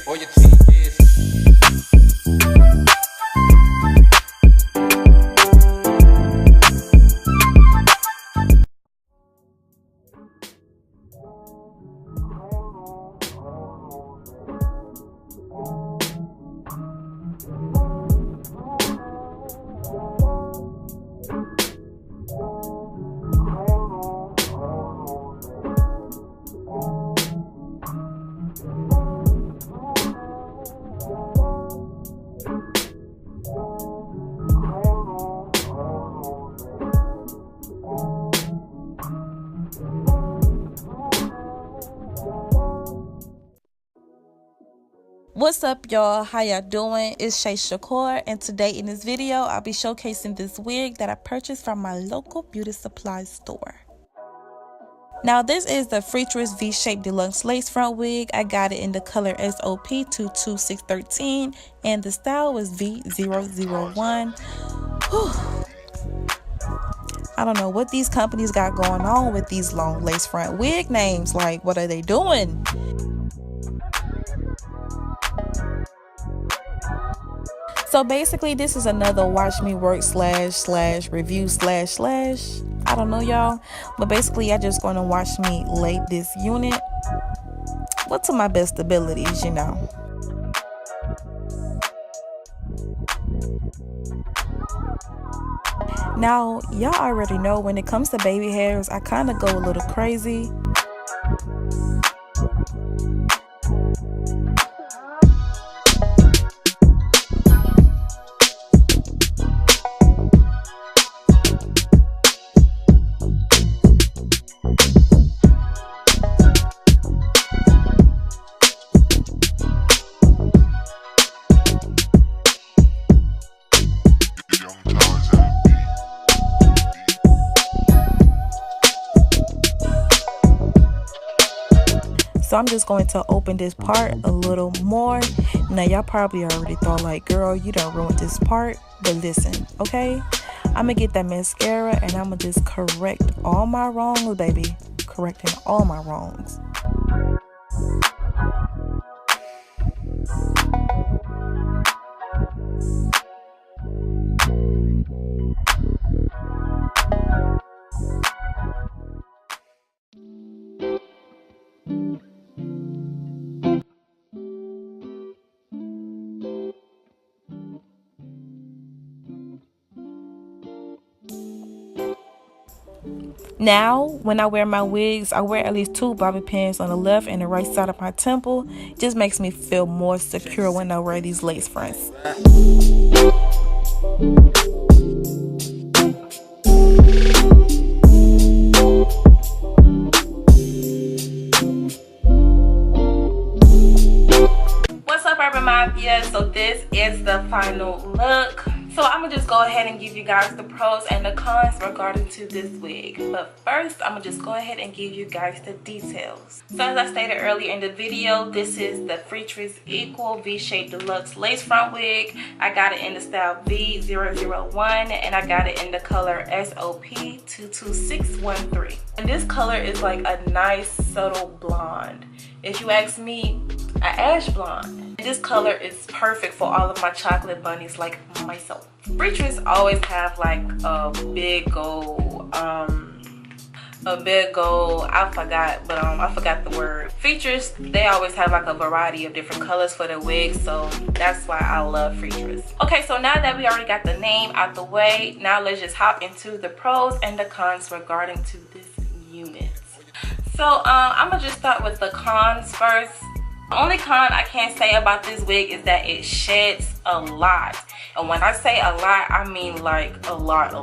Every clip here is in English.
or your team is. What's up, y'all? How y'all doing? It's SHAKUR, and today in this video I'll be showcasing this wig that I purchased from my local beauty supply store. Now this is the FreeTress V-shaped deluxe lace front wig. I got it in the color SOP 22613 and the style was V-001. I don't know what these companies got going on with these long lace front wig names. Like, what are they doing? So basically this is another watch me work slash review slash I don't know, y'all, but basically I just gonna watch me lay this unit, well, to my best abilities, you know. Now y'all already know when it comes to baby hairs, I kind of go a little crazy. So I'm just going to open this part a little more. Now y'all probably already thought like, girl, you done ruined this part. But listen, okay? I'm gonna get that mascara and I'm gonna just correct all my wrongs, baby. Correcting all my wrongs. Now, when I wear my wigs, I wear at least 2 bobby pins on the left and the right side of my temple. It just makes me feel more secure when I wear these lace fronts. What's up, Urban Mafia? So this is the final look. So I'm gonna just go ahead and give you guys the pros and the cons regarding to this wig. But first, I'm gonna just go ahead and give you guys the details. So as I stated earlier in the video, this is the FreeTress Equal V-shaped deluxe lace front wig. I got it in the style V-001 and I got it in the color SOP 22613. And this color is like a nice subtle blonde. If you ask me, an ash blonde. This color is perfect for all of my chocolate bunnies like myself. FreeTress always have like a big gold, I forgot the word. FreeTress, they always have like a variety of different colors for their wigs, so that's why I love FreeTress. Okay, so now that we already got the name out the way, now let's just hop into the pros and the cons regarding to this unit. So I'm gonna just start with the cons first. The only con I can say about this wig is that it sheds a lot. And when I say a lot, I mean like a lot.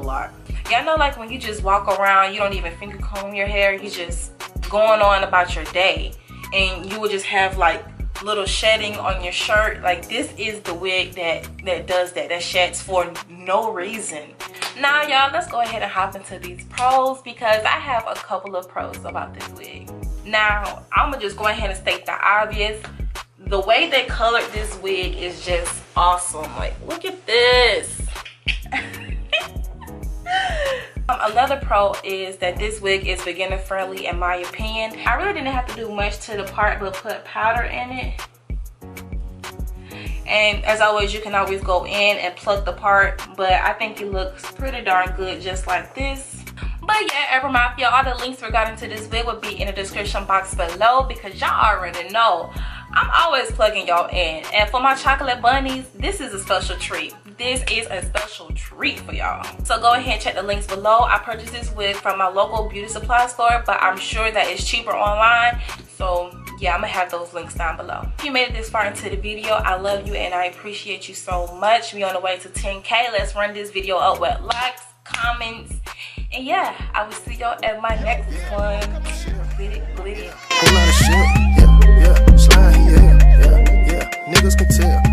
Y'all know, like when you just walk around, you don't even finger comb your hair, you just going on about your day. And you will just have like little shedding on your shirt. Like this is the wig that does that sheds for no reason. Now y'all, let's go ahead and hop into these pros because I have a couple of pros about this wig. Now, I'm gonna just go ahead and state the obvious. The way they colored this wig is just awesome. Like, look at this. Another pro is that this wig is beginner friendly in my opinion. I really didn't have to do much to the part but put powder in it. And as always, you can always go in and pluck the part, but I think it looks pretty darn good just like this. But yeah, Ever Mafia, all the links regarding to this wig will be in the description box below, because y'all already know I'm always plugging y'all in. And for my chocolate bunnies, this is a special treat. This is a special treat for y'all. So go ahead and check the links below. I purchased this wig from my local beauty supply store, but I'm sure that it's cheaper online. So yeah, I'm gonna have those links down below. If you made it this far into the video, I love you and I appreciate you so much. We on the way to 10K. Let's run this video up with likes, comments, and yeah, I will see y'all at my next one. Whole lot of shit, yeah, slide, yeah, niggas can tell.